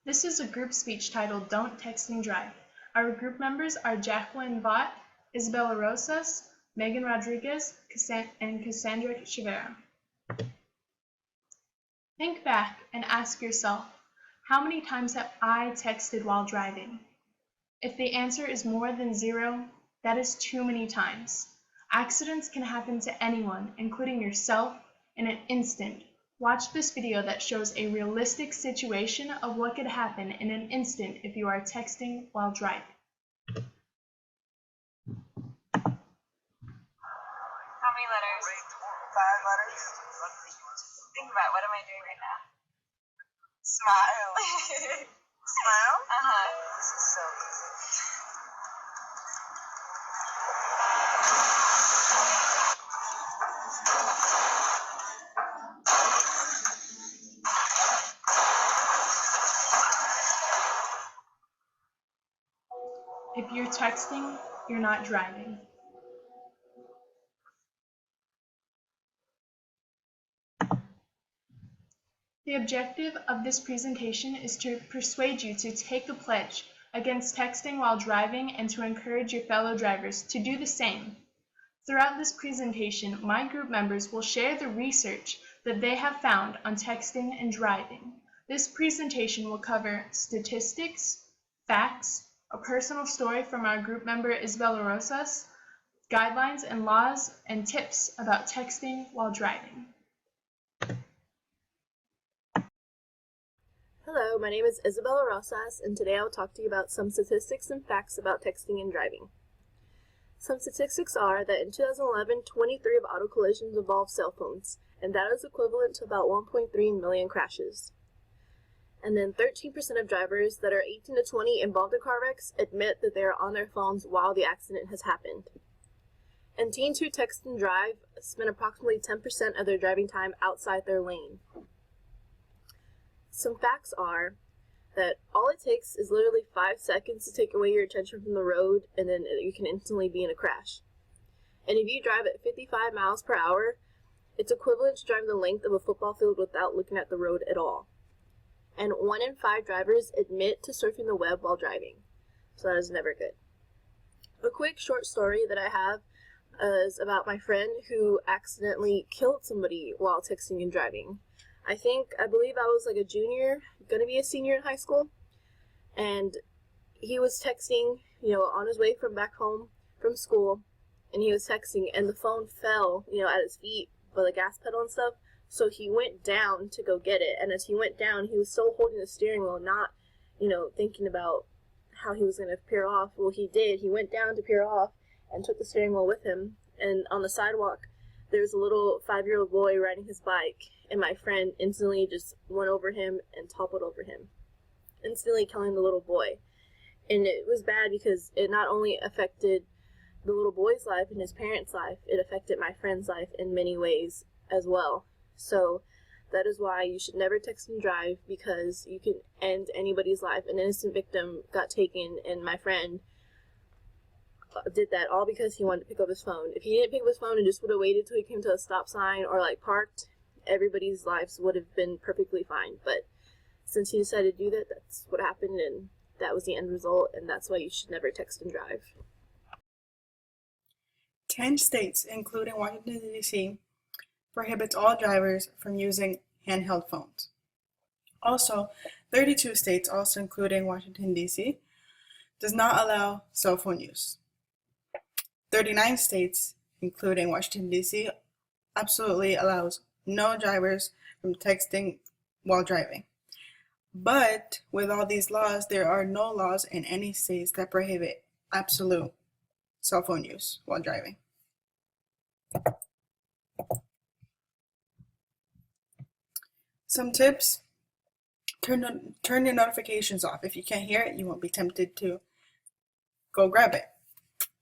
This is a group speech titled Don't Text and Drive. Our group members are Jacqueline Vaught, Isabella Rosas, Megan Rodriguez, and Cassandra Chivera. Think back and ask yourself, how many times have I texted while driving? If the answer is more than 0, that is too many times. Accidents can happen to anyone, including yourself, in an instant. Watch this video that shows a realistic situation of what could happen in an instant if you are texting while driving. How many letters? 5 letters. Think about what am I doing right now? Smile. Smile? Uh-huh. This is so easy. If you're texting, you're not driving. The objective of this presentation is to persuade you to take the pledge against texting while driving and to encourage your fellow drivers to do the same. Throughout this presentation, my group members will share the research that they have found on texting and driving. This presentation will cover statistics, facts, a personal story from our group member Isabella Rosas, guidelines and laws, and tips about texting while driving. Hello, my name is Isabella Rosas, and today I will talk to you about some statistics and facts about texting and driving. Some statistics are that in 2011, 23 of auto collisions involved cell phones, and that is equivalent to about 1.3 million crashes. And then 13% of drivers that are 18 to 20 involved in car wrecks admit that they are on their phones while the accident has happened. And teens who text and drive spend approximately 10% of their driving time outside their lane. Some facts are that all it takes is literally 5 seconds to take away your attention from the road, and then you can instantly be in a crash. And if you drive at 55 miles per hour, it's equivalent to driving the length of a football field without looking at the road at all. And 1 in 5 drivers admit to surfing the web while driving. So that is never good. A quick short story that I have is about my friend who accidentally killed somebody while texting and driving. I believe I was like a junior, gonna be a senior in high school, and he was texting, on his way from back home from school, and he was texting, and the phone fell, at his feet by the gas pedal and stuff, so he went down to go get it, and as he went down, he was still holding the steering wheel, not, thinking about how he was gonna peer off. Well, he did. He went down to peer off and took the steering wheel with him, and on the sidewalk, there's a little 5-year-old boy riding his bike, and my friend instantly just went over him and toppled over him, instantly killing the little boy. And it was bad because it not only affected the little boy's life and his parents' life, it affected my friend's life in many ways as well. So that is why you should never text and drive, because you can end anybody's life. An innocent victim got taken, and my friend did that all because he wanted to pick up his phone. If he didn't pick up his phone and just would have waited till he came to a stop sign or parked, everybody's lives would have been perfectly fine. But since he decided to do that, that's what happened, and that was the end result, and that's why you should never text and drive. 10 states, including Washington, D.C., prohibits all drivers from using handheld phones. Also, 32 states, also including Washington, D.C., does not allow cell phone use. 39 states, including Washington, D.C., absolutely allows no drivers from texting while driving. But with all these laws, there are no laws in any states that prohibit absolute cell phone use while driving. Some tips: turn your notifications off. If you can't hear it, you won't be tempted to go grab it.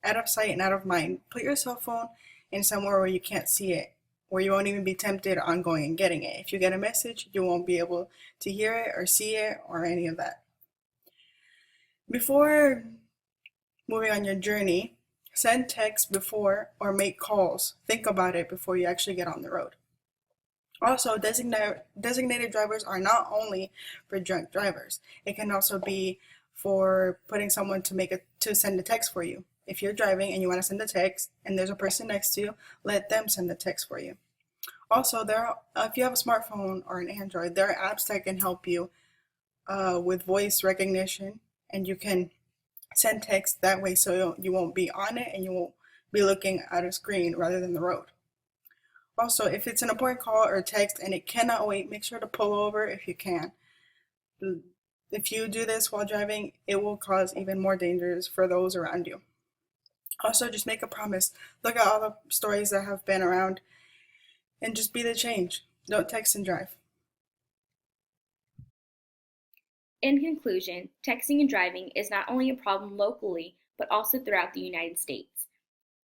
Out of sight and out of mind. Put your cell phone in somewhere where you can't see it, where you won't even be tempted on going and getting it. If you get a message, you won't be able to hear it or see it or any of that. Before moving on your journey, send texts before or make calls. Think about it before you actually get on the road. Also, designated drivers are not only for drunk drivers. It can also be for putting someone to send a text for you. If you're driving and you want to send a text and there's a person next to you, let them send the text for you. Also, if you have a smartphone or an Android, there are apps that can help you with voice recognition, and you can send text that way so you won't be on it and you won't be looking at a screen rather than the road. Also, if it's an important call or text and it cannot wait, make sure to pull over if you can. If you do this while driving, it will cause even more dangers for those around you. Also, just make a promise. Look at all the stories that have been around and just be the change. Don't text and drive. In conclusion, texting and driving is not only a problem locally, but also throughout the United States.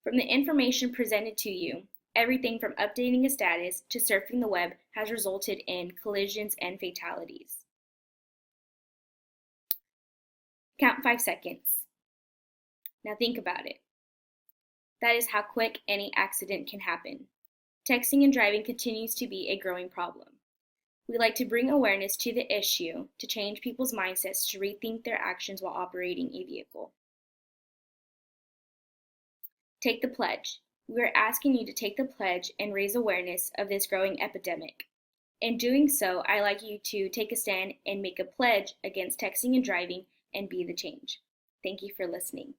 From the information presented to you, everything from updating a status to surfing the web has resulted in collisions and fatalities. Count 5 seconds. Now think about it. That is how quick any accident can happen. Texting and driving continues to be a growing problem. We like to bring awareness to the issue to change people's mindsets to rethink their actions while operating a vehicle. Take the pledge. We are asking you to take the pledge and raise awareness of this growing epidemic. In doing so, I'd like you to take a stand and make a pledge against texting and driving and be the change. Thank you for listening.